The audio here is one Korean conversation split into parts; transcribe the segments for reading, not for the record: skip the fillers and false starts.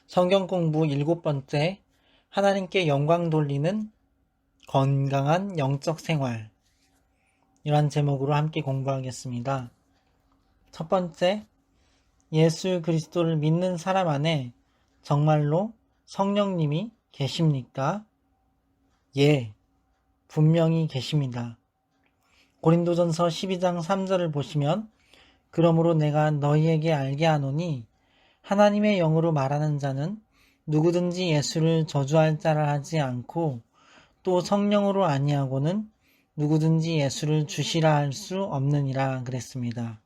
성경 공부 7번째, 하나님께 영광 돌리는 건강한 영적 생활. 이런 제목으로 함께 공부하겠습니다. 첫 번째, 예수 그리스도를 믿는 사람 안에 정말로 성령님이 계십니까? 예, 분명히 계십니다. 고린도전서 12장 3절을 보시면, 그러므로 내가 너희에게 알게 하노니 하나님의 영으로 말하는 자는 누구든지 예수를 저주할 자라 하지 않고 또 성령으로 아니하고는 누구든지 예수를 주시라 할 수 없느니라 그랬습니다.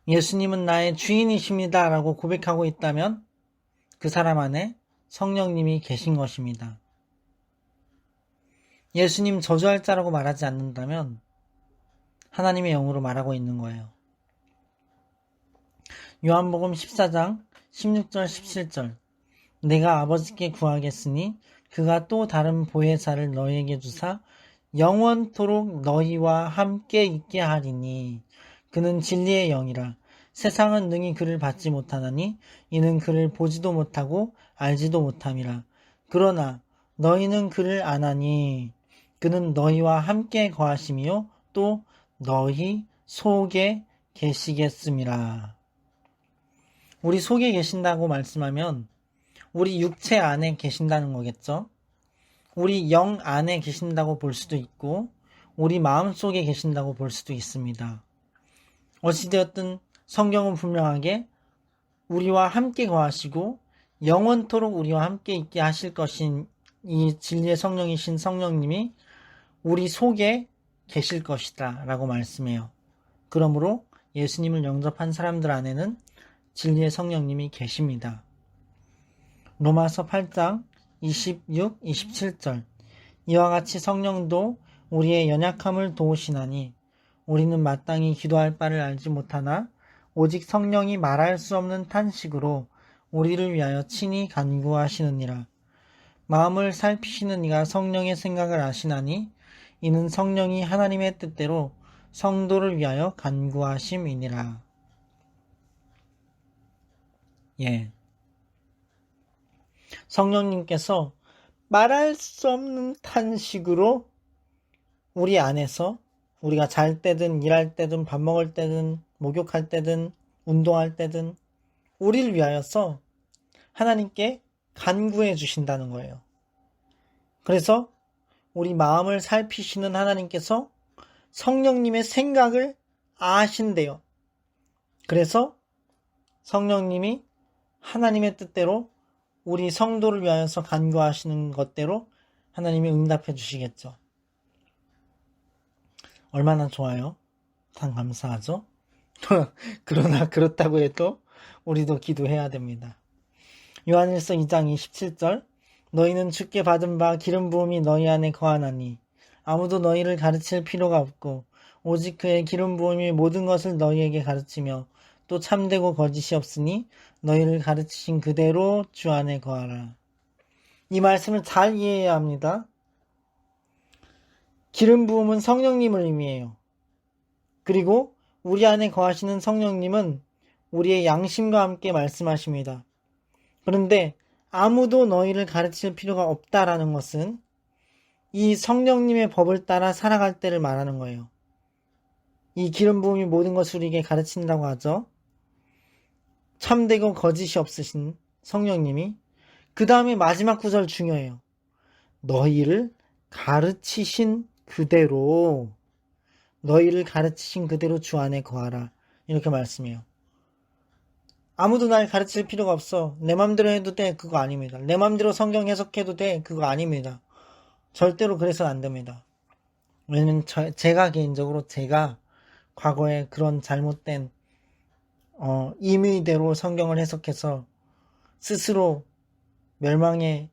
예수님은 나의 주인이십니다 라고 고백하고 있다면 그 사람 안에 성령님이 계신 것입니다. 예수님 저주할 자라고 말하지 않는다면 하나님의 영으로 말하고 있는 거예요. 요한복음 14장 16절 17절 내가 아버지께 구하겠으니 그가 또 다른 보혜사를 너희에게 주사 영원토록 너희와 함께 있게 하리니 그는 진리의 영이라. 세상은 능히 그를 받지 못하나니 이는 그를 보지도 못하고 알지도 못함이라. 그러나 너희는 그를 아나니 그는 너희와 함께 거하심이요 또 너희 속에 계시겠음이라. 우리 속에 계신다고 말씀하면 우리 육체 안에 계신다는 거겠죠. 우리 영 안에 계신다고 볼 수도 있고 우리 마음 속에 계신다고 볼 수도 있습니다. 어찌되었든 성경은 분명하게 우리와 함께 거하시고 영원토록 우리와 함께 있게 하실 것인 이 진리의 성령이신 성령님이 우리 속에 계실 것이다 라고 말씀해요. 그러므로 예수님을 영접한 사람들 안에는 진리의 성령님이 계십니다. 로마서 8장 26, 27절 이와 같이 성령도 우리의 연약함을 도우시나니 우리는 마땅히 기도할 바를 알지 못하나 오직 성령이 말할 수 없는 탄식으로 우리를 위하여 친히 간구하시느니라. 마음을 살피시는 이가 성령의 생각을 아시나니 이는 성령이 하나님의 뜻대로 성도를 위하여 간구하심이니라. 성령님께서 말할 수 없는 탄식으로 우리 안에서 우리가 잘 때든 일할 때든 밥 먹을 때든 목욕할 때든 운동할 때든 우리를 위하여서 하나님께 간구해 주신다는 거예요. 그래서 우리 마음을 살피시는 하나님께서 성령님의 생각을 아신대요. 그래서 성령님이 하나님의 뜻대로 우리 성도를 위하여서 간구하시는 것대로 하나님이 응답해 주시겠죠. 얼마나 좋아요? 참 감사하죠? 그러나 그렇다고 해도 우리도 기도해야 됩니다. 요한일서 2장 27절 너희는 주께 받은 바 기름 부음이 너희 안에 거하나니 아무도 너희를 가르칠 필요가 없고 오직 그의 기름 부음이 모든 것을 너희에게 가르치며 또 참되고 거짓이 없으니 너희를 가르치신 그대로 주 안에 거하라. 이 말씀을 잘 이해해야 합니다. 기름 부음은 성령님을 의미해요. 그리고 우리 안에 거하시는 성령님은 우리의 양심과 함께 말씀하십니다. 그런데 아무도 너희를 가르칠 필요가 없다라는 것은 이 성령님의 법을 따라 살아갈 때를 말하는 거예요. 이 기름 부음이 모든 것을 우리에게 가르친다고 하죠. 참되고 거짓이 없으신 성령님이 그 다음에 마지막 구절 중요해요. 너희를 가르치신 그대로 주 안에 거하라. 이렇게 말씀해요. 아무도 날 가르칠 필요가 없어. 내 맘대로 해도 돼. 그거 아닙니다. 내 맘대로 성경 해석해도 돼. 그거 아닙니다. 절대로 그래서는 안 됩니다. 왜냐면 제가 개인적으로 과거에 그런 잘못된 임의대로 성경을 해석해서 스스로 멸망에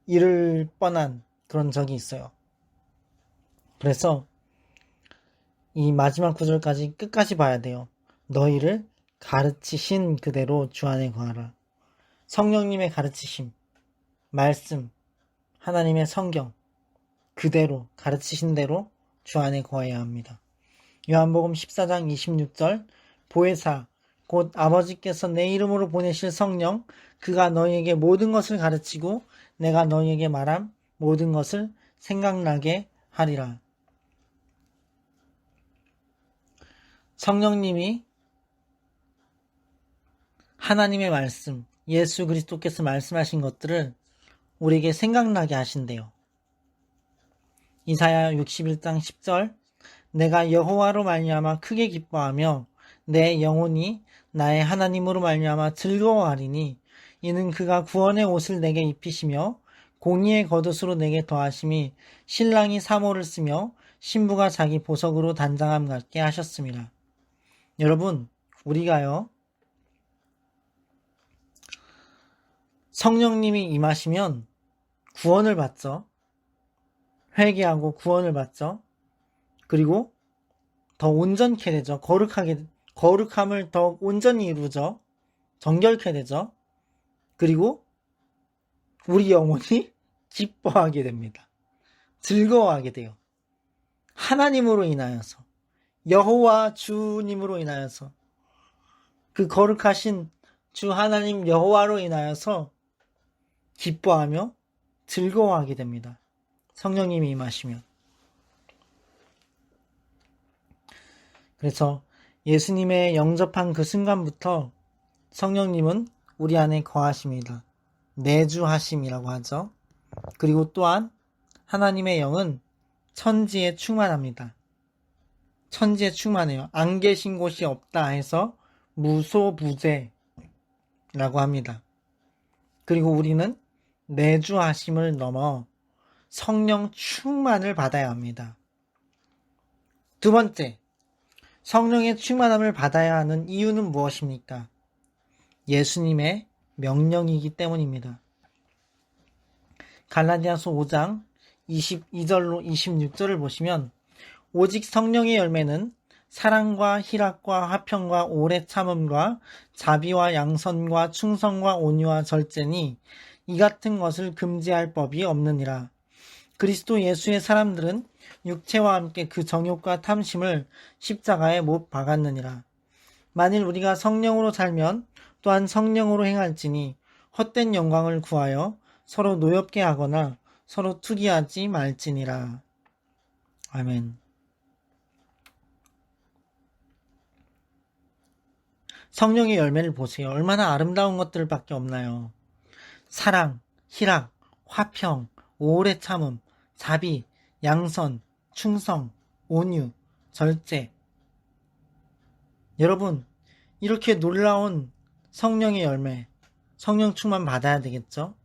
이를 뻔한 그런 적이 있어요. 그래서 이 마지막 구절까지 끝까지 봐야 돼요. 너희를 가르치신 그대로 주 안에 거하라. 성령님의 가르치심, 말씀, 하나님의 성경 그대로 가르치신 대로 주 안에 거해야 합니다. 요한복음 14장 26절 보혜사 곧 아버지께서 내 이름으로 보내실 성령, 그가 너희에게 모든 것을 가르치고 내가 너희에게 말한 모든 것을 생각나게 하리라. 성령님이 하나님의 말씀, 예수 그리스도께서 말씀하신 것들을 우리에게 생각나게 하신대요. 이사야 61장 10절, 내가 여호와로 말미암아 크게 기뻐하며 내 영혼이 나의 하나님으로 말미암아 즐거워하리니 이는 그가 구원의 옷을 내게 입히시며 공의의 겉옷으로 내게 더하심이 신랑이 사모를 쓰며 신부가 자기 보석으로 단장함 같게 하셨습니다. 여러분, 우리가요, 성령님이 임하시면 구원을 받죠. 회개하고 구원을 받죠. 그리고 더 온전케 되죠. 거룩함을 더 온전히 이루죠. 정결케 되죠. 그리고 우리 영혼이 기뻐하게 됩니다. 즐거워하게 돼요. 하나님으로 인하여서, 여호와 주님으로 인하여서, 그 거룩하신 주 하나님 여호와로 인하여서 기뻐하며 즐거워하게 됩니다. 성령님이 임하시면. 그래서 예수님의 영접한 그 순간부터 성령님은 우리 안에 거하십니다. 내주하심이라고 하죠. 그리고 또한 하나님의 영은 천지에 충만합니다. 천지에 충만해요. 안 계신 곳이 없다 해서 무소부재라고 합니다. 그리고 우리는 내주하심을 넘어 성령 충만을 받아야 합니다. 두 번째, 성령의 충만함을 받아야 하는 이유는 무엇입니까? 예수님의 명령이기 때문입니다. 갈라디아서 5장 22절로 26절을 보시면 오직 성령의 열매는 사랑과 희락과 화평과 오래 참음과 자비와 양선과 충성과 온유와 절제니 이 같은 것을 금지할 법이 없느니라. 그리스도 예수의 사람들은 육체와 함께 그 정욕과 탐심을 십자가에 못 박았느니라. 만일 우리가 성령으로 살면 또한 성령으로 행할지니 헛된 영광을 구하여 서로 노엽게 하거나 서로 투기하지 말지니라. 아멘. 성령의 열매를 보세요. 얼마나 아름다운 것들밖에 없나요? 사랑, 희락, 화평, 오래 참음, 자비, 양선, 충성, 온유, 절제. 여러분, 이렇게 놀라운 성령의 열매, 성령 충만 받아야 되겠죠?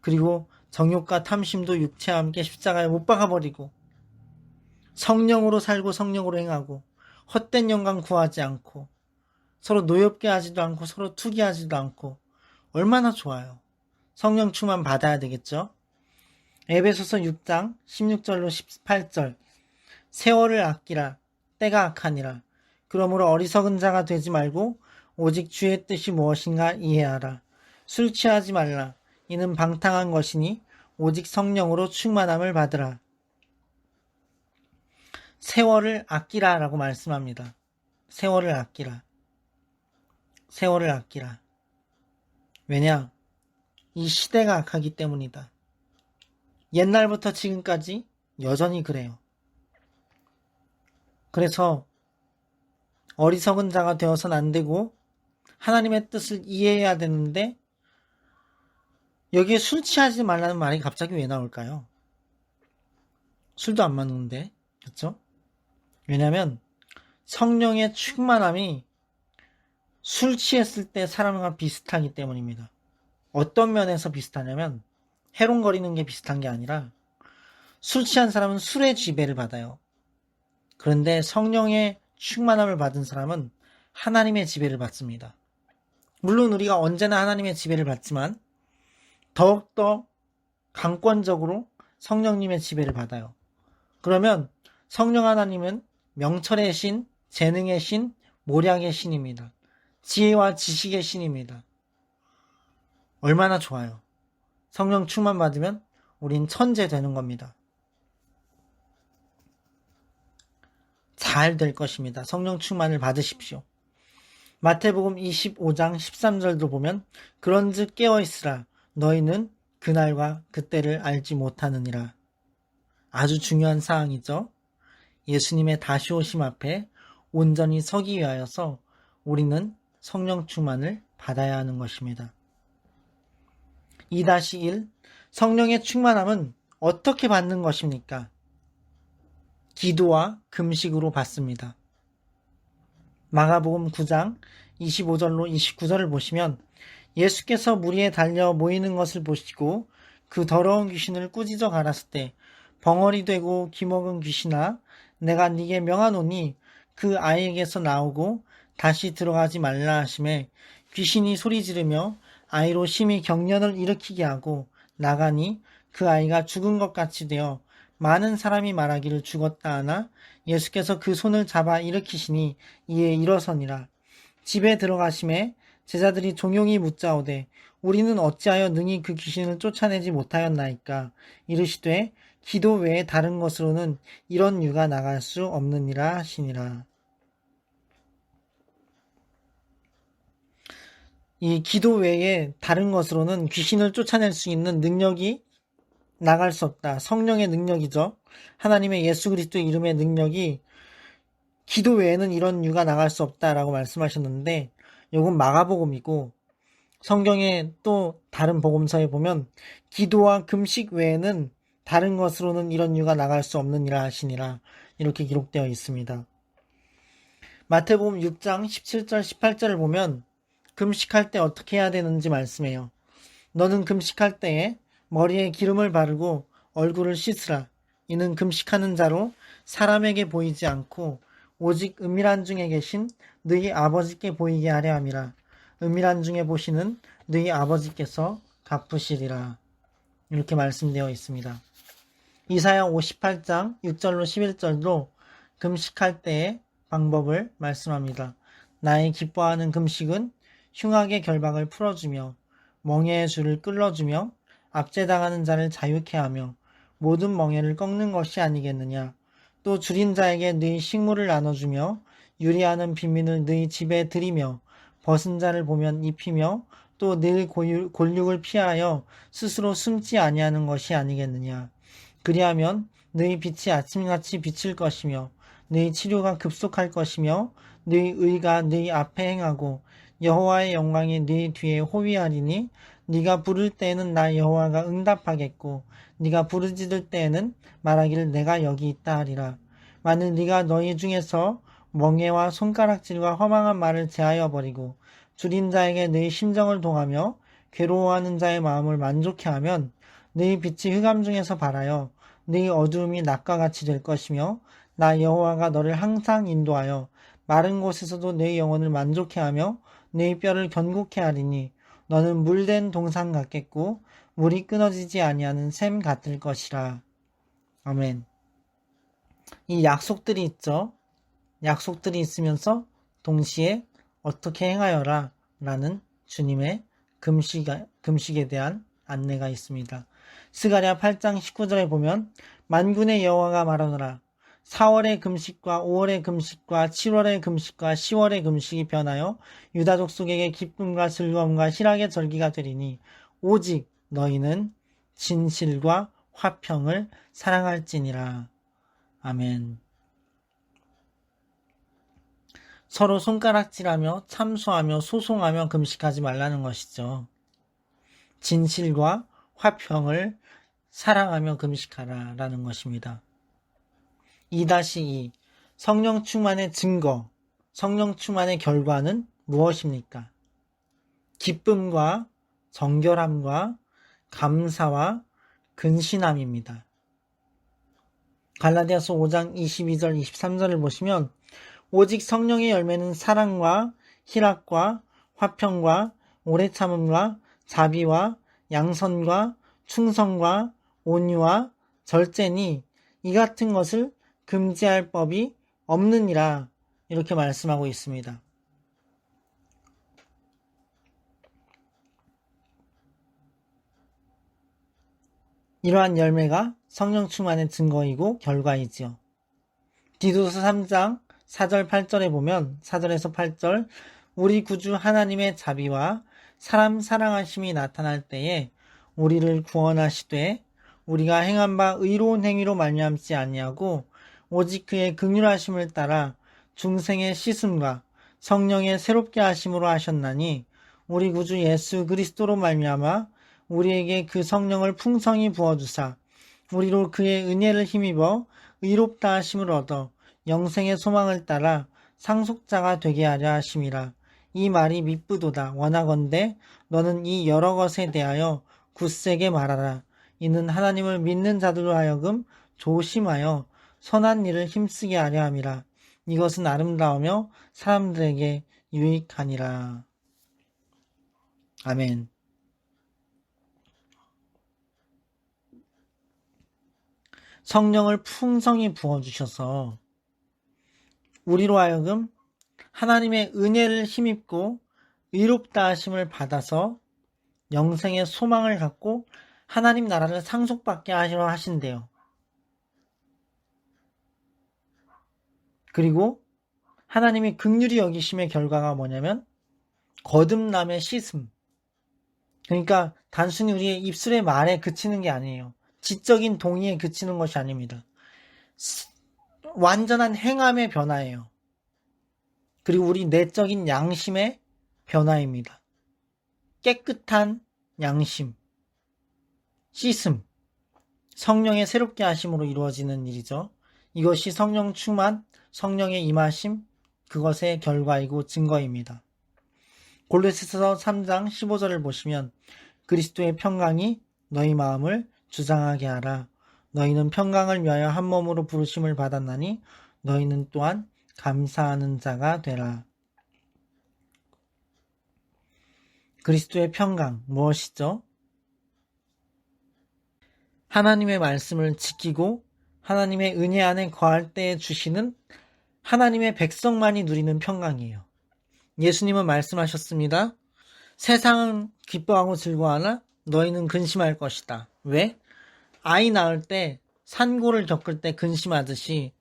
그리고 정욕과 탐심도 육체와 함께 십자가에 못 박아버리고 성령으로 살고 성령으로 행하고 헛된 영광 구하지 않고 서로 노엽게 하지도 않고 서로 투기하지도 않고 얼마나 좋아요. 성령 충만 받아야 되겠죠? 에베소서 6장 16절로 18절, 세월을 아끼라 때가 악하니라. 그러므로 어리석은 자가 되지 말고 오직 주의 뜻이 무엇인가 이해하라. 술 취하지 말라. 이는 방탕한 것이니 오직 성령으로 충만함을 받으라. 세월을 아끼라 라고 말씀합니다. 세월을 아끼라. 세월을 아끼라. 왜냐? 이 시대가 악하기 때문이다. 옛날부터 지금까지 여전히 그래요. 그래서 어리석은 자가 되어서는 안 되고 하나님의 뜻을 이해해야 되는데 여기에 술 취하지 말라는 말이 갑자기 왜 나올까요? 술도 안 맞는데, 그렇죠? 왜냐하면 성령의 충만함이 술 취했을 때 사람과 비슷하기 때문입니다. 어떤 면에서 비슷하냐면 해롱거리는 게 비슷한 게 아니라 술 취한 사람은 술의 지배를 받아요. 그런데 성령의 충만함을 받은 사람은 하나님의 지배를 받습니다. 물론 우리가 언제나 하나님의 지배를 받지만 더욱더 강권적으로 성령님의 지배를 받아요. 그러면 성령 하나님은 명철의 신, 재능의 신, 모략의 신입니다. 지혜와 지식의 신입니다. 얼마나 좋아요. 성령 충만 받으면 우린 천재 되는 겁니다. 잘 될 것입니다. 성령 충만을 받으십시오. 마태복음 25장 13절도 보면 그런즉 깨어있으라 너희는 그날과 그때를 알지 못하느니라. 아주 중요한 사항이죠. 예수님의 다시 오심 앞에 온전히 서기 위하여서 우리는 성령 충만을 받아야 하는 것입니다. 2-1 성령의 충만함은 어떻게 받는 것입니까? 기도와 금식으로 받습니다. 마가복음 9장 25절로 29절을 보시면 예수께서 무리에 달려 모이는 것을 보시고 그 더러운 귀신을 꾸짖어 갈았을 때 벙어리 되고 기먹은 귀신아 내가 네게 명하노니 그 아이에게서 나오고 다시 들어가지 말라 하심에 귀신이 소리 지르며 아이로 심히 경련을 일으키게 하고 나가니 그 아이가 죽은 것 같이 되어 많은 사람이 말하기를 죽었다 하나 예수께서 그 손을 잡아 일으키시니 이에 일어서니라. 집에 들어가심에 제자들이 종용이 묻자오되 우리는 어찌하여 능히 그 귀신을 쫓아내지 못하였나이까 이르시되 기도 외에 다른 것으로는 이런 유가 나갈 수 없느니라 하시니라. 이 기도 외에 다른 것으로는 귀신을 쫓아낼 수 있는 능력이 나갈 수 없다. 성령의 능력이죠. 하나님의 예수 그리스도의 이름의 능력이 기도 외에는 이런 유가 나갈 수 없다라고 말씀하셨는데 이건 마가복음이고 성경의 또 다른 복음서에 보면 기도와 금식 외에는 다른 것으로는 이런 유가 나갈 수 없느니라 하시니라 이렇게 기록되어 있습니다. 마태복음 6장 17절 18절을 보면 금식할 때 어떻게 해야 되는지 말씀해요. 너는 금식할 때에 머리에 기름을 바르고 얼굴을 씻으라. 이는 금식하는 자로 사람에게 보이지 않고 오직 은밀한 중에 계신 너희 아버지께 보이게 하려 함이라. 은밀한 중에 보시는 너희 아버지께서 갚으시리라. 이렇게 말씀되어 있습니다. 이사야 58장 6절로 11절도 금식할 때의 방법을 말씀합니다. 나의 기뻐하는 금식은 흉악의 결박을 풀어주며 멍에의 줄을 끌어주며 압제당하는 자를 자유케 하며 모든 멍에를 꺾는 것이 아니겠느냐. 또 줄인 자에게 너희 식물을 나눠주며 유리하는 빈민을 너희 집에 들이며 벗은 자를 보면 입히며 또 늘 골육을 피하여 스스로 숨지 아니하는 것이 아니겠느냐. 그리하면 너희 빛이 아침같이 비칠 것이며 너희 치료가 급속할 것이며 너희 의가 너희 앞에 행하고 여호와의 영광이 너희 뒤에 호위하리니 네가 부를 때에는 나 여호와가 응답하겠고 네가 부르짖을 때에는 말하기를 내가 여기 있다 하리라. 만일 네가 너희 중에서 멍에와 손가락질과 허망한 말을 제하여 버리고 줄인 자에게 너희 심정을 동하며 괴로워하는 자의 마음을 만족해 하면 너희 빛이 흑암 중에서 발하여 너희 어두움이 낮과 같이 될 것이며 나 여호와가 너를 항상 인도하여 마른 곳에서도 너희 영혼을 만족해 하며 너희 뼈를 견고케 하리니 너는 물된 동산 같겠고 물이 끊어지지 아니하는 샘 같을 것이라. 아멘. 이 약속들이 있죠. 약속들이 있으면서 동시에 어떻게 행하여라 라는 주님의 금식에 대한 안내가 있습니다. 스가랴 8장 19절에 보면 만군의 여호와가 말하노라. 4월의 금식과 5월의 금식과 7월의 금식과 10월의 금식이 변하여 유다족 속에게 기쁨과 즐거움과 희락의 절기가 되리니 오직 너희는 진실과 화평을 사랑할지니라. 아멘. 서로 손가락질하며 참소하며 소송하며 금식하지 말라는 것이죠. 진실과 화평을 사랑하며 금식하라 라는 것입니다. 2-2 성령 충만의 증거, 성령 충만의 결과는 무엇입니까? 기쁨과 정결함과 감사와 근신함입니다. 갈라디아서 5장 22절 23절을 보시면 오직 성령의 열매는 사랑과 희락과 화평과 오래 참음과 자비와 양선과 충성과 온유와 절제니 이 같은 것을 금지할 법이 없느니라 이렇게 말씀하고 있습니다. 이러한 열매가 성령 충만의 증거이고 결과이지요. 디도서 3장 4절 8절에 보면 4절에서 8절 우리 구주 하나님의 자비와 사람 사랑하심이 나타날 때에 우리를 구원하시되 우리가 행한 바 의로운 행위로 말미암지 아니하고 오직 그의 긍휼하심을 따라 중생의 씻음과 성령의 새롭게 하심으로 하셨나니 우리 구주 예수 그리스도로 말미암아 우리에게 그 성령을 풍성히 부어주사 우리로 그의 은혜를 힘입어 의롭다 하심을 얻어 영생의 소망을 따라 상속자가 되게 하려 하심이라. 이 말이 미쁘도다. 원하건대 너는 이 여러 것에 대하여 굳세게 말하라. 이는 하나님을 믿는 자들로 하여금 조심하여 선한 일을 힘쓰게 하려 함이라. 이것은 아름다우며 사람들에게 유익하니라. 아멘. 성령을 풍성히 부어주셔서 우리로 하여금 하나님의 은혜를 힘입고 의롭다 하심을 받아서 영생의 소망을 갖고 하나님 나라를 상속받게 하시려 하신대요. 그리고 하나님이 긍휼히 여기심의 결과가 뭐냐면 거듭남의 씻음. 그러니까 단순히 우리의 입술의 말에 그치는 게 아니에요. 지적인 동의에 그치는 것이 아닙니다. 완전한 행함의 변화예요. 그리고 우리 내적인 양심의 변화입니다. 깨끗한 양심, 씻음, 성령의 새롭게 하심으로 이루어지는 일이죠. 이것이 성령 충만, 성령의 임하심, 그것의 결과이고 증거입니다. 골로새서 3장 15절을 보시면 그리스도의 평강이 너희 마음을 주장하게 하라. 너희는 평강을 위하여 한 몸으로 부르심을 받았나니 너희는 또한 감사하는 자가 되라. 그리스도의 평강 무엇이죠? 하나님의 말씀을 지키고 하나님의 은혜 안에 거할 때에 주시는 하나님의 백성만이 누리는 평강이에요. 예수님은 말씀하셨습니다. 세상은 기뻐하고 즐거워하나 너희는 근심할 것이다. 왜? 아이 낳을 때 산고를 겪을 때 근심하듯이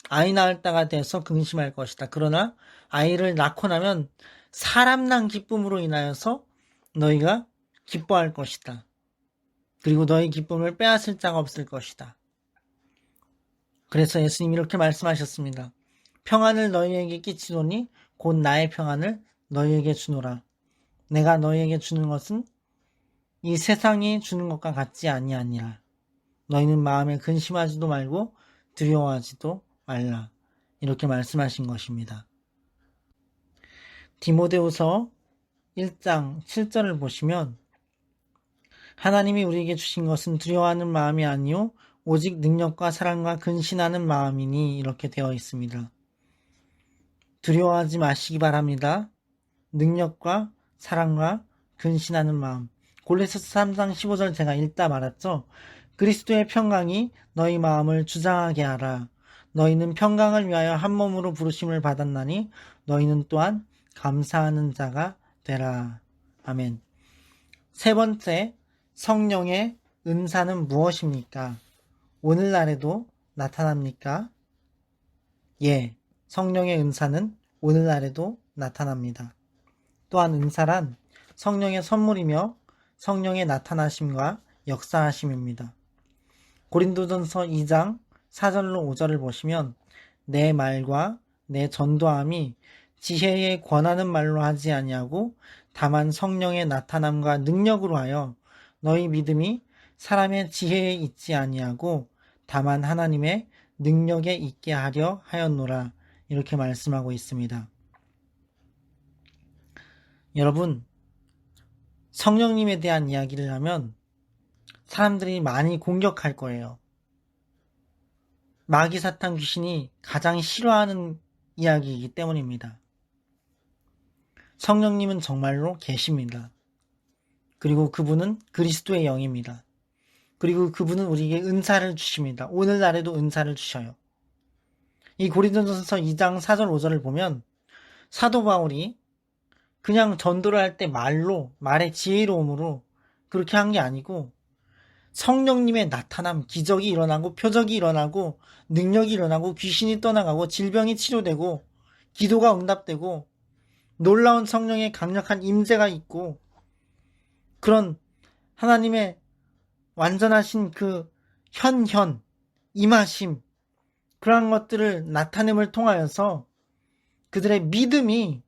아이 낳을 때가 돼서 근심할 것이다. 그러나 아이를 낳고 나면 사람 난 기쁨으로 인하여서 너희가 기뻐할 것이다. 그리고 너희 기쁨을 빼앗을 자가 없을 것이다. 그래서 예수님이 이렇게 말씀하셨습니다. 평안을 너희에게 끼치노니 곧 나의 평안을 너희에게 주노라. 내가 너희에게 주는 것은 이 세상이 주는 것과 같지 아니하니라. 너희는 마음에 근심하지도 말고 두려워하지도 말라. 이렇게 말씀하신 것입니다. 디모데후서 1장 7절을 보시면 하나님이 우리에게 주신 것은 두려워하는 마음이 아니요 오직 능력과 사랑과 근신하는 마음이니 이렇게 되어 있습니다. 두려워하지 마시기 바랍니다. 능력과 사랑과 근신하는 마음. 골로새서 3장 15절 제가 읽다 말았죠. 그리스도의 평강이 너희 마음을 주장하게 하라. 너희는 평강을 위하여 한 몸으로 부르심을 받았나니 너희는 또한 감사하는 자가 되라. 아멘. 세 번째, 성령의 은사는 무엇입니까? 오늘날에도 나타납니까? 예, 성령의 은사는 오늘날에도 나타납니다. 또한 은사란 성령의 선물이며 성령의 나타나심과 역사하심입니다. 고린도전서 2장 4절로 5절을 보시면 내 말과 내 전도함이 지혜에 권하는 말로 하지 아니하고 다만 성령의 나타남과 능력으로 하여 너희 믿음이 사람의 지혜에 있지 아니하고 다만 하나님의 능력에 있게 하려 하였노라. 이렇게 말씀하고 있습니다. 여러분, 성령님에 대한 이야기를 하면 사람들이 많이 공격할 거예요. 마귀 사탄 귀신이 가장 싫어하는 이야기이기 때문입니다. 성령님은 정말로 계십니다. 그리고 그분은 그리스도의 영입니다. 그리고 그분은 우리에게 은사를 주십니다. 오늘날에도 은사를 주셔요. 이 고린도전서 2장 4절 5절을 보면 사도 바울이 그냥 전도를 할 때 말의 지혜로움으로 그렇게 한 게 아니고 성령님의 나타남, 기적이 일어나고 표적이 일어나고 능력이 일어나고 귀신이 떠나가고 질병이 치료되고 기도가 응답되고 놀라운 성령의 강력한 임재가 있고 그런 하나님의 완전하신 그 임하심, 그러한 것들을 나타냄을 통하여서 그들의 믿음이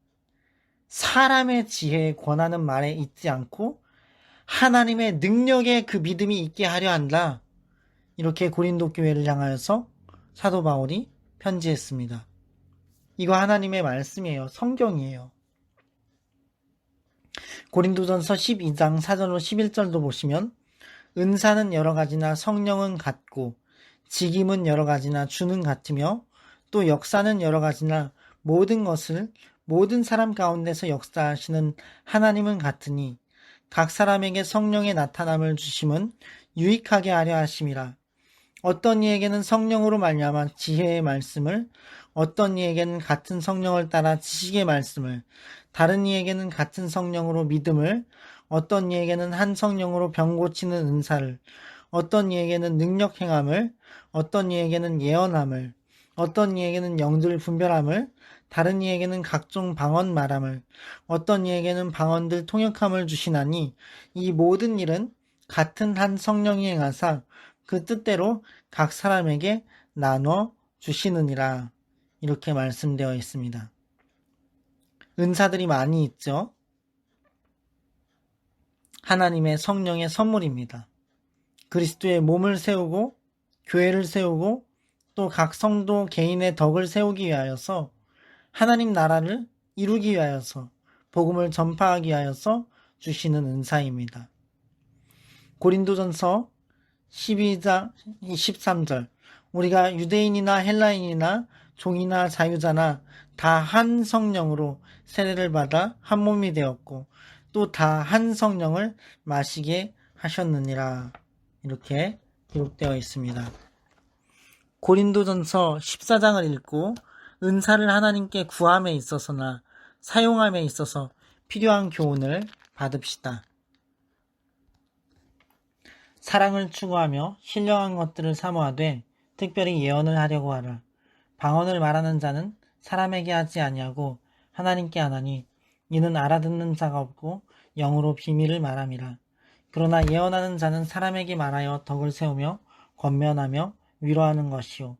사람의 지혜에 권하는 말에 있지 않고 하나님의 능력에 그 믿음이 있게 하려 한다. 이렇게 고린도 교회를 향하여서 사도 바울이 편지했습니다. 이거 하나님의 말씀이에요. 성경이에요. 고린도전서 12장 4절로 11절도 보시면 은사는 여러 가지나 성령은 같고 직임은 여러 가지나 주는 같으며 또 역사는 여러 가지나 모든 것을 모든 사람 가운데서 역사하시는 하나님은 같으니 각 사람에게 성령의 나타남을 주심은 유익하게 하려 하심이라. 어떤 이에게는 성령으로 말미암아 지혜의 말씀을, 어떤 이에게는 같은 성령을 따라 지식의 말씀을, 다른 이에게는 같은 성령으로 믿음을, 어떤 이에게는 한 성령으로 병 고치는 은사를, 어떤 이에게는 능력 행함을, 어떤 이에게는 예언함을, 어떤 이에게는 영들 분별함을, 다른 이에게는 각종 방언 말함을, 어떤 이에게는 방언들 통역함을 주시나니 이 모든 일은 같은 한 성령이 행하사 그 뜻대로 각 사람에게 나눠 주시느니라. 이렇게 말씀되어 있습니다. 은사들이 많이 있죠. 하나님의 성령의 선물입니다. 그리스도의 몸을 세우고 교회를 세우고 또 각 성도 개인의 덕을 세우기 위하여서 하나님 나라를 이루기 위하여서 복음을 전파하기 위하여서 주시는 은사입니다. 고린도전서 12장 13절 우리가 유대인이나 헬라인이나 종이나 자유자나 다 한 성령으로 세례를 받아 한 몸이 되었고 또 다 한 성령을 마시게 하셨느니라. 이렇게 기록되어 있습니다. 고린도전서 14장을 읽고 은사를 하나님께 구함에 있어서나 사용함에 있어서 필요한 교훈을 받읍시다. 사랑을 추구하며 신령한 것들을 사모하되 특별히 예언을 하려고 하라. 방언을 말하는 자는 사람에게 하지 아니하고 하나님께 하나니 이는 알아듣는 자가 없고 영으로 비밀을 말함이라. 그러나 예언하는 자는 사람에게 말하여 덕을 세우며 권면하며 위로하는 것이요.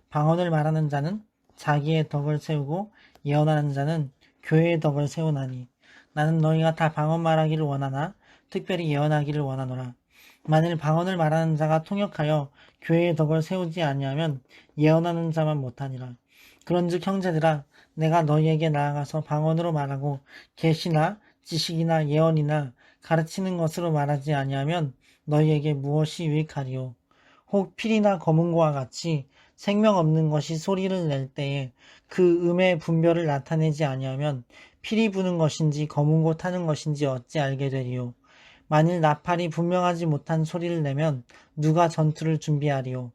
방언을 말하는 자는 자기의 덕을 세우고 예언하는 자는 교회의 덕을 세우나니 나는 너희가 다 방언 말하기를 원하나 특별히 예언하기를 원하노라. 만일 방언을 말하는 자가 통역하여 교회의 덕을 세우지 아니하면 예언하는 자만 못하니라. 그런즉 형제들아 내가 너희에게 나아가서 방언으로 말하고 계시나 지식이나 예언이나 가르치는 것으로 말하지 아니하면 너희에게 무엇이 유익하리요. 혹 필이나 검은고와 같이 생명 없는 것이 소리를 낼 때에 그 음의 분별을 나타내지 아니하면 필이 부는 것인지 검은고 타는 것인지 어찌 알게 되리요. 만일 나팔이 분명하지 못한 소리를 내면 누가 전투를 준비하리요.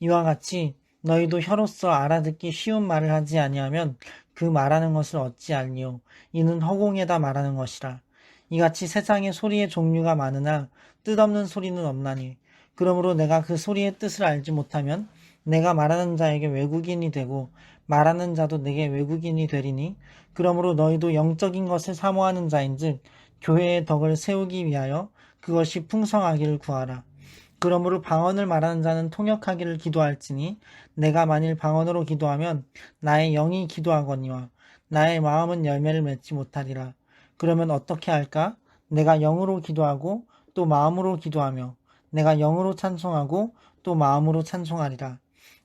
이와 같이 너희도 혀로서 알아듣기 쉬운 말을 하지 아니하면 그 말하는 것을 어찌 알리요. 이는 허공에다 말하는 것이라. 이같이 세상에 소리의 종류가 많으나 뜻없는 소리는 없나니 그러므로 내가 그 소리의 뜻을 알지 못하면 내가 말하는 자에게 외국인이 되고 말하는 자도 내게 외국인이 되리니 그러므로 너희도 영적인 것을 사모하는 자인즉 교회의 덕을 세우기 위하여 그것이 풍성하기를 구하라. 그러므로 방언을 말하는 자는 통역하기를 기도할지니 내가 만일 방언으로 기도하면 나의 영이 기도하거니와 나의 마음은 열매를 맺지 못하리라. 그러면 어떻게 할까? 내가 영으로 기도하고 또 마음으로 기도하며 내가 영으로 찬송하고 또 마음으로 찬송하리라.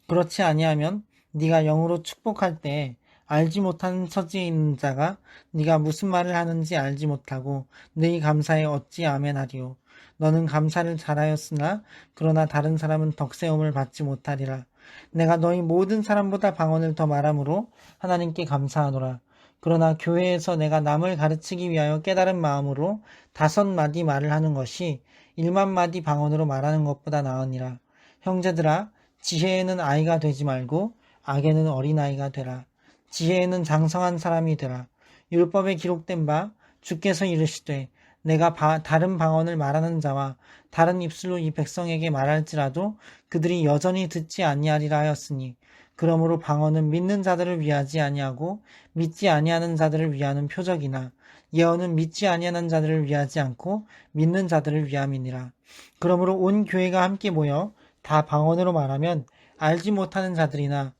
그렇지 아니하면 네가 영으로 축복할 때 알지 못하는 처지에 있는 자가 네가 무슨 말을 하는지 알지 못하고 너희 감사에 어찌 아멘하리요. 너는 감사를 잘하였으나 그러나 다른 사람은 덕세움을 받지 못하리라. 내가 너희 모든 사람보다 방언을 더 말함으로 하나님께 감사하노라. 그러나 교회에서 내가 남을 가르치기 위하여 깨달은 마음으로 5마디 말을 하는 것이 1만마디 방언으로 말하는 것보다 나으니라. 형제들아 지혜에는 아이가 되지 말고 악에는 어린아이가 되라. 지혜에는 장성한 사람이 되라. 율법에 기록된 바 주께서 이르시되 내가 다른 방언을 말하는 자와 다른 입술로 이 백성에게 말할지라도 그들이 여전히 듣지 아니하리라 하였으니 그러므로 방언은 믿는 자들을 위하지 아니하고 믿지 아니하는 자들을 위하는 표적이나 예언은 믿지 아니하는 자들을 위하지 않고 믿는 자들을 위함이니라. 그러므로 온 교회가 함께 모여 다 방언으로 말하면 알지 못하는 자들이나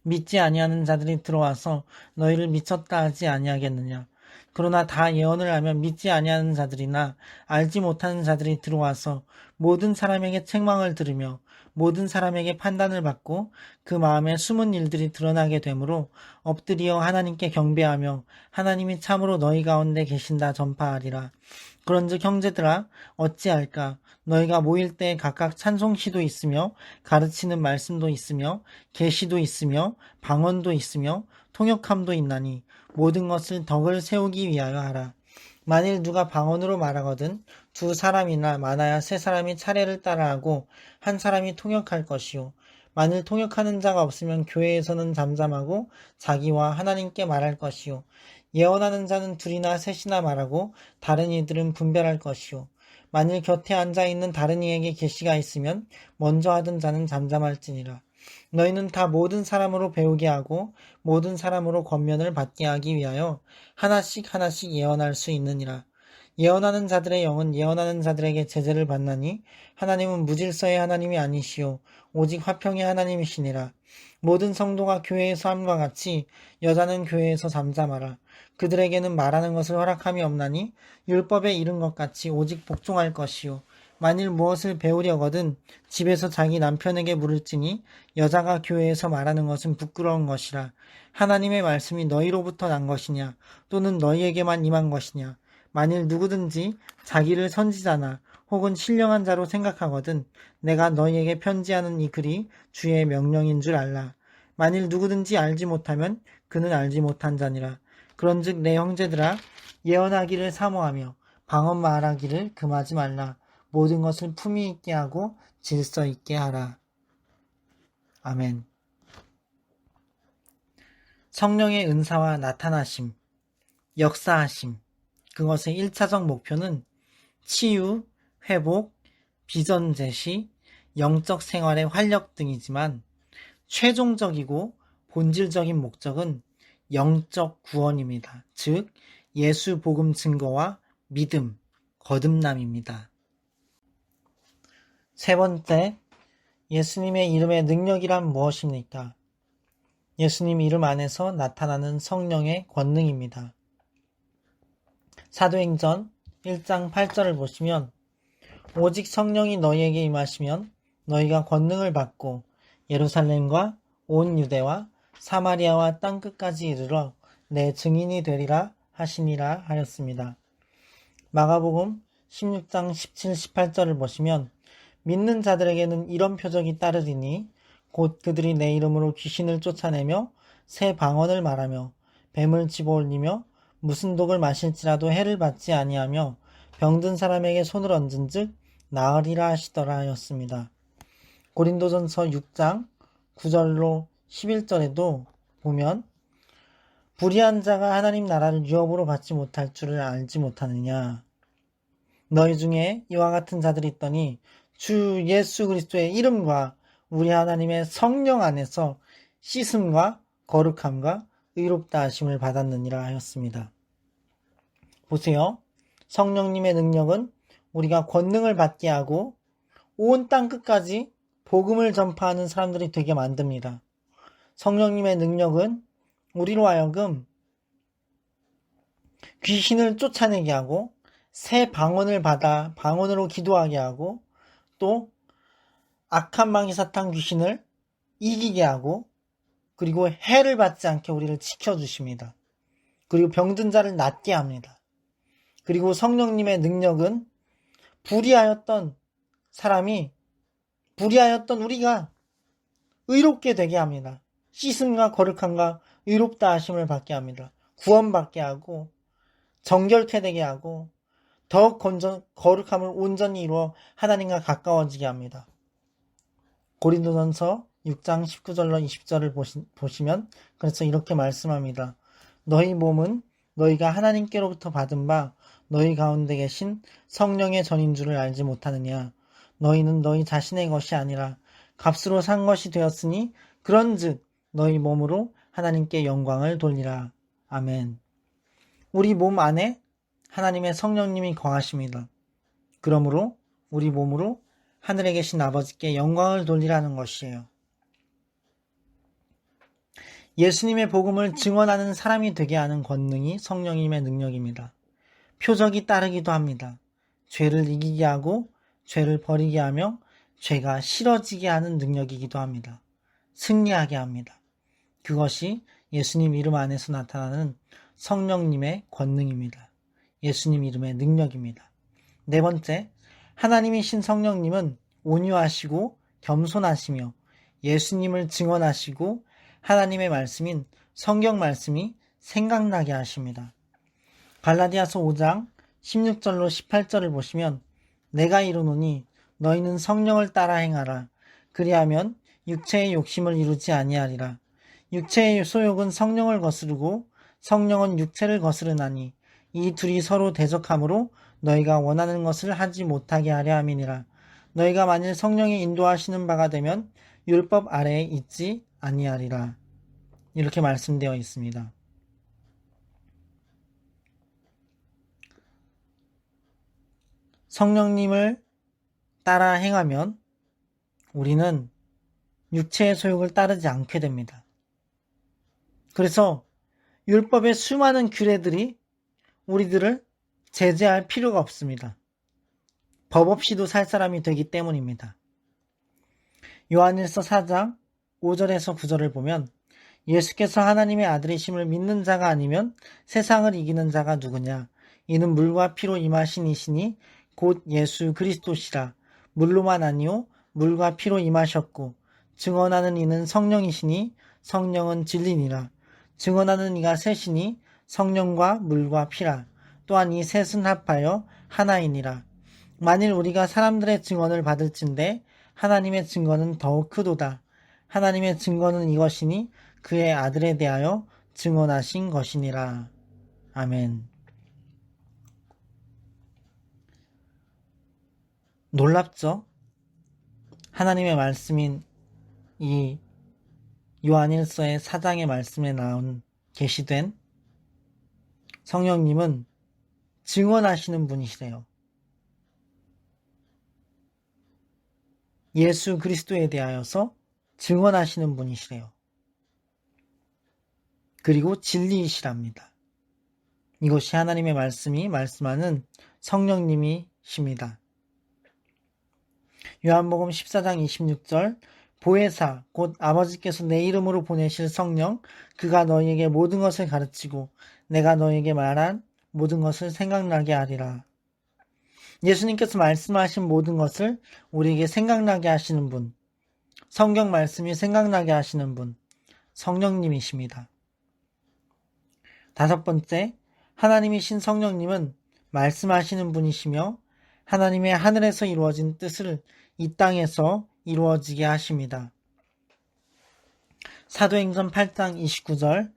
믿지 아니하는 자들이 들어와서 너희를 미쳤다 하지 아니하겠느냐. 그러나 다 예언을 하면 믿지 아니하는 자들이나 알지 못하는 자들이 들어와서 모든 사람에게 책망을 들으며 모든 사람에게 판단을 받고 그 마음에 숨은 일들이 드러나게 되므로 엎드리어 하나님께 경배하며 하나님이 참으로 너희 가운데 계신다 전파하리라. 그런즉 형제들아 어찌할까. 너희가 모일 때 각각 찬송시도 있으며 가르치는 말씀도 있으며 계시도 있으며 방언도 있으며 통역함도 있나니 모든 것을 덕을 세우기 위하여 하라. 만일 누가 방언으로 말하거든 두 사람이나 많아야 세 사람이 차례를 따라하고 한 사람이 통역할 것이요. 만일 통역하는 자가 없으면 교회에서는 잠잠하고 자기와 하나님께 말할 것이요. 예언하는 자는 둘이나 셋이나 말하고 다른 이들은 분별할 것이요. 만일 곁에 앉아있는 다른 이에게 계시가 있으면 먼저 하던 자는 잠잠할지니라. 너희는 다 모든 사람으로 배우게 하고 모든 사람으로 권면을 받게 하기 위하여 하나씩 하나씩 예언할 수 있느니라. 예언하는 자들의 영은 예언하는 자들에게 제재를 받나니 하나님은 무질서의 하나님이 아니시오 오직 화평의 하나님이시니라. 모든 성도가 교회에서 함과 같이 여자는 교회에서 잠잠하라. 그들에게는 말하는 것을 허락함이 없나니 율법에 이른 것 같이 오직 복종할 것이요. 만일 무엇을 배우려거든 집에서 자기 남편에게 물을지니 여자가 교회에서 말하는 것은 부끄러운 것이라. 하나님의 말씀이 너희로부터 난 것이냐 또는 너희에게만 임한 것이냐. 만일 누구든지 자기를 선지자나 혹은 신령한 자로 생각하거든 내가 너희에게 편지하는 이 글이 주의 명령인 줄 알라. 만일 누구든지 알지 못하면 그는 알지 못한 자니라. 그런즉 내 형제들아 예언하기를 사모하며 방언 말하기를 금하지 말라. 모든 것을 품위 있게 하고 질서 있게 하라. 아멘. 성령의 은사와 나타나심, 역사하심. 그것의 1차적 목표는 치유, 회복, 비전 제시, 영적 생활의 활력 등이지만 최종적이고 본질적인 목적은 영적 구원입니다. 즉 예수 복음 증거와 믿음, 거듭남입니다. 세 번째, 예수님의 이름의 능력이란 무엇입니까? 예수님 이름 안에서 나타나는 성령의 권능입니다. 사도행전 1장 8절을 보시면 오직 성령이 너희에게 임하시면 너희가 권능을 받고 예루살렘과 온 유대와 사마리아와 땅끝까지 이르러 내 증인이 되리라 하시니라 하였습니다. 마가복음 16장 17, 18절을 보시면 믿는 자들에게는 이런 표적이 따르리니 곧 그들이 내 이름으로 귀신을 쫓아내며 새 방언을 말하며 뱀을 집어올리며 무슨 독을 마실지라도 해를 받지 아니하며 병든 사람에게 손을 얹은즉 나으리라 하시더라 하였습니다. 고린도전서 6장 9절로 11절에도 보면 불의한 자가 하나님 나라를 유업으로 받지 못할 줄을 알지 못하느냐. 너희 중에 이와 같은 자들이 있더니 주 예수 그리스도의 이름과 우리 하나님의 성령 안에서 씻음과 거룩함과 의롭다 하심을 받았느니라 하였습니다. 보세요. 성령님의 능력은 우리가 권능을 받게 하고 온 땅끝까지 복음을 전파하는 사람들이 되게 만듭니다. 성령님의 능력은 우리로 하여금 귀신을 쫓아내게 하고 새 방언을 받아 방언으로 기도하게 하고 또 악한 마귀사탄 귀신을 이기게 하고 그리고 해를 받지 않게 우리를 지켜주십니다. 그리고 병든 자를 낫게 합니다. 그리고 성령님의 능력은 불의하였던 우리가 의롭게 되게 합니다. 씻음과 거룩함과 의롭다 하심을 받게 합니다. 구원받게 하고 정결케 되게 하고 더욱 거룩함을 온전히 이루어 하나님과 가까워지게 합니다. 고린도전서 6장 19절로 20절을 보시면 그래서 이렇게 말씀합니다. 너희 몸은 너희가 하나님께로부터 받은 바 너희 가운데 계신 성령의 전인 줄을 알지 못하느냐. 너희는 너희 자신의 것이 아니라 값으로 산 것이 되었으니 그런즉 너희 몸으로 하나님께 영광을 돌리라. 아멘. 우리 몸 안에 하나님의 성령님이 거하십니다. 그러므로 우리 몸으로 하늘에 계신 아버지께 영광을 돌리라는 것이에요. 예수님의 복음을 증언하는 사람이 되게 하는 권능이 성령님의 능력입니다. 표적이 따르기도 합니다. 죄를 이기게 하고 죄를 버리게 하며 죄가 싫어지게 하는 능력이기도 합니다. 승리하게 합니다. 그것이 예수님 이름 안에서 나타나는 성령님의 권능입니다. 예수님 이름의 능력입니다. 네 번째, 하나님이신 성령님은 온유하시고 겸손하시며 예수님을 증언하시고 하나님의 말씀인 성경 말씀이 생각나게 하십니다. 갈라디아서 5장 16절로 18절을 보시면 내가 이르노니 너희는 성령을 따라 행하라. 그리하면 육체의 욕심을 이루지 아니하리라. 육체의 소욕은 성령을 거스르고 성령은 육체를 거스르나니 이 둘이 서로 대적하므로 너희가 원하는 것을 하지 못하게 하려 함이니라. 너희가 만일 성령이 인도하시는 바가 되면 율법 아래에 있지 아니하리라. 이렇게 말씀되어 있습니다. 성령님을 따라 행하면 우리는 육체의 소욕을 따르지 않게 됩니다. 그래서 율법의 수많은 규례들이 우리들을 제재할 필요가 없습니다. 법 없이도 살 사람이 되기 때문입니다. 요한일서 4장 5절에서 9절을 보면 예수께서 하나님의 아들이심을 믿는 자가 아니면 세상을 이기는 자가 누구냐? 이는 물과 피로 임하신 이시니 곧 예수 그리스도시라. 물로만 아니요 물과 피로 임하셨고 증언하는 이는 성령이시니 성령은 진리니라. 증언하는 이가 셋이니 성령과 물과 피라. 또한 이 셋은 합하여 하나이니라. 만일 우리가 사람들의 증언을 받을진대 하나님의 증거는 더욱 크도다. 하나님의 증거는 이것이니 그의 아들에 대하여 증언하신 것이니라. 아멘. 놀랍죠? 하나님의 말씀인 이 요한일서의 4장의 말씀에 나온 계시된 성령님은 증언하시는 분이시래요. 예수 그리스도에 대하여서 증언하시는 분이시래요. 그리고 진리이시랍니다. 이것이 하나님의 말씀이 말씀하는 성령님이십니다. 요한복음 14장 26절 보혜사 곧 아버지께서 내 이름으로 보내실 성령 그가 너희에게 모든 것을 가르치고 내가 너희에게 말한 모든 것을 생각나게 하리라. 예수님께서 말씀하신 모든 것을 우리에게 생각나게 하시는 분, 성경 말씀이 생각나게 하시는 분, 성령님이십니다. 다섯 번째, 하나님이신 성령님은 말씀하시는 분이시며 하나님의 하늘에서 이루어진 뜻을 이 땅에서 이루어지게 하십니다. 사도행전 8장 29절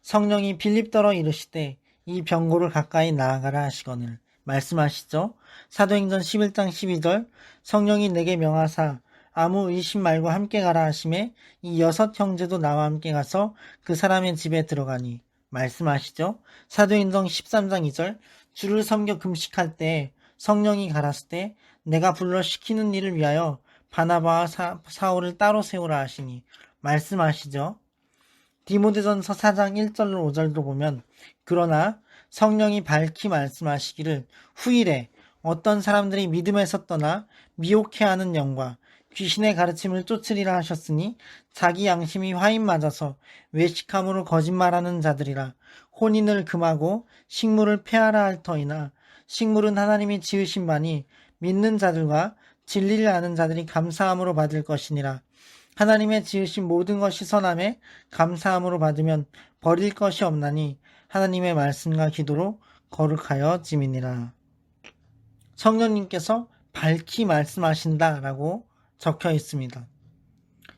성령이 빌립더러 이르시되 이 병고를 가까이 나아가라 하시거늘 말씀하시죠. 사도행전 11장 12절 성령이 내게 명하사 아무 의심 말고 함께 가라 하심에 이 6 형제도 나와 함께 가서 그 사람의 집에 들어가니 말씀하시죠. 사도행전 13장 2절 주를 섬겨 금식할 때 성령이 가라스 때 내가 불러 시키는 일을 위하여 바나바와 사울을 따로 세우라 하시니 말씀하시죠. 디모데전서 4장 1절로 5절도 보면 그러나 성령이 밝히 말씀하시기를 후일에 어떤 사람들이 믿음에서 떠나 미혹해하는 영과 귀신의 가르침을 쫓으리라 하셨으니 자기 양심이 화인 맞아서 외식함으로 거짓말하는 자들이라. 혼인을 금하고 식물을 폐하라 할 터이나 식물은 하나님이 지으신 바니 믿는 자들과 진리를 아는 자들이 감사함으로 받을 것이니라. 하나님의 지으신 모든 것이 선함에 감사함으로 받으면 버릴 것이 없나니 하나님의 말씀과 기도로 거룩하여 짐이니라. 성령님께서 밝히 말씀하신다라고 적혀 있습니다.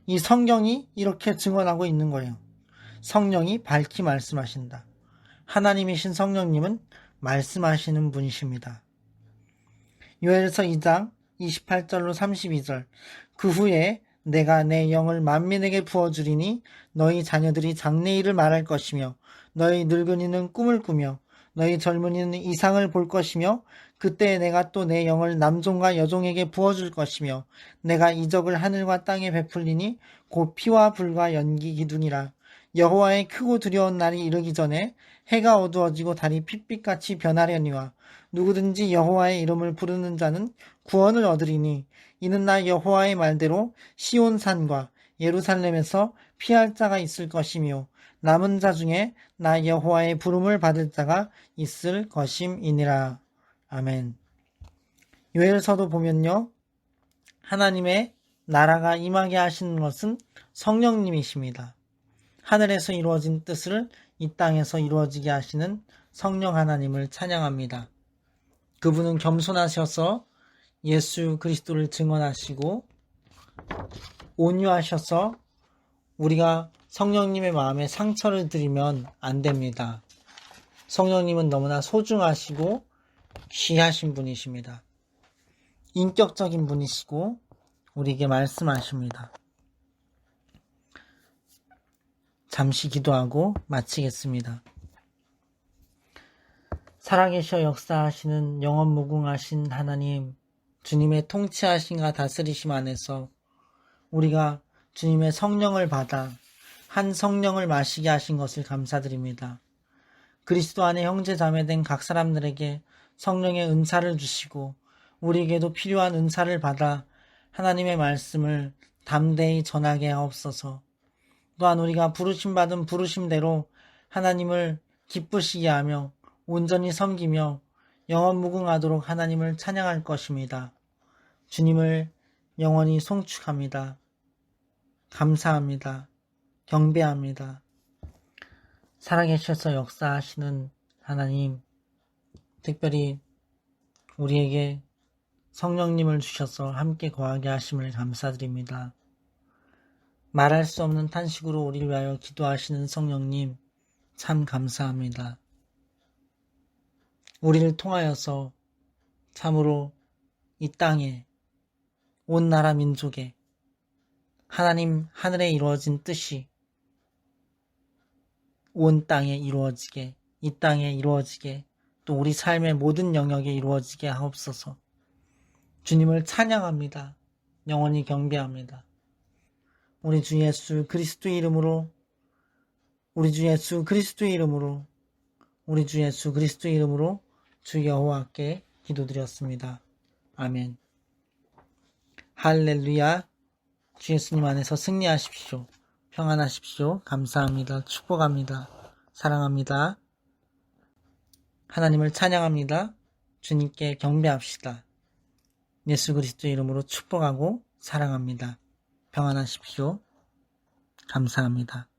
이 성경이 이렇게 증언하고 있는 거예요. 성령이 밝히 말씀하신다. 하나님이신 성령님은 말씀하시는 분이십니다. 요엘서 2장 28절로 32절 그 후에 내가 내 영을 만민에게 부어주리니 너희 자녀들이 장래일을 말할 것이며 너희 늙은이는 꿈을 꾸며 너희 젊은이는 이상을 볼 것이며 그때 내가 또 내 영을 남종과 여종에게 부어줄 것이며 내가 이적을 하늘과 땅에 베풀리니 곧 피와 불과 연기 기둥이라. 여호와의 크고 두려운 날이 이르기 전에 해가 어두워지고 달이 핏빛같이 변하려니와 누구든지 여호와의 이름을 부르는 자는 구원을 얻으리니 이는 나 여호와의 말대로 시온산과 예루살렘에서 피할 자가 있을 것이며 남은 자 중에 나 여호와의 부름을 받을 자가 있을 것임이니라. 아멘. 요엘서도 보면요, 하나님의 나라가 임하게 하시는 것은 성령님이십니다. 하늘에서 이루어진 뜻을 이 땅에서 이루어지게 하시는 성령 하나님을 찬양합니다. 그분은 겸손하셔서 예수 그리스도를 증언하시고 온유하셔서 우리가 성령님의 마음에 상처를 드리면 안 됩니다. 성령님은 너무나 소중하시고 귀하신 분이십니다. 인격적인 분이시고 우리에게 말씀하십니다. 잠시 기도하고 마치겠습니다. 살아계셔 역사하시는 영원무궁하신 하나님, 주님의 통치하심과 다스리심 안에서 우리가 주님의 성령을 받아 한 성령을 마시게 하신 것을 감사드립니다. 그리스도 안에 형제 자매된 각 사람들에게 성령의 은사를 주시고 우리에게도 필요한 은사를 받아 하나님의 말씀을 담대히 전하게 하옵소서. 또한 우리가 부르심받은 부르심대로 하나님을 기쁘시게 하며 온전히 섬기며 영원무궁하도록 하나님을 찬양할 것입니다. 주님을 영원히 송축합니다. 감사합니다. 경배합니다. 살아계셔서 역사하시는 하나님, 특별히 우리에게 성령님을 주셔서 함께 거하게 하심을 감사드립니다. 말할 수 없는 탄식으로 우리를 위하여 기도하시는 성령님, 참 감사합니다. 우리를 통하여서 참으로 이 땅에, 온 나라 민족에 하나님 하늘에 이루어진 뜻이 온 땅에 이루어지게, 이 땅에 이루어지게, 또 우리 삶의 모든 영역에 이루어지게 하옵소서. 주님을 찬양합니다. 영원히 경배합니다. 우리 주 예수 그리스도의 이름으로, 우리 주 예수 그리스도의 이름으로, 우리 주 예수 그리스도의 이름으로 주 여호와께 기도드렸습니다. 아멘. 할렐루야. 주 예수님 안에서 승리하십시오. 평안하십시오. 감사합니다. 축복합니다. 사랑합니다. 하나님을 찬양합니다. 주님께 경배합시다. 예수 그리스도의 이름으로 축복하고 사랑합니다. 평안하십시오. 감사합니다.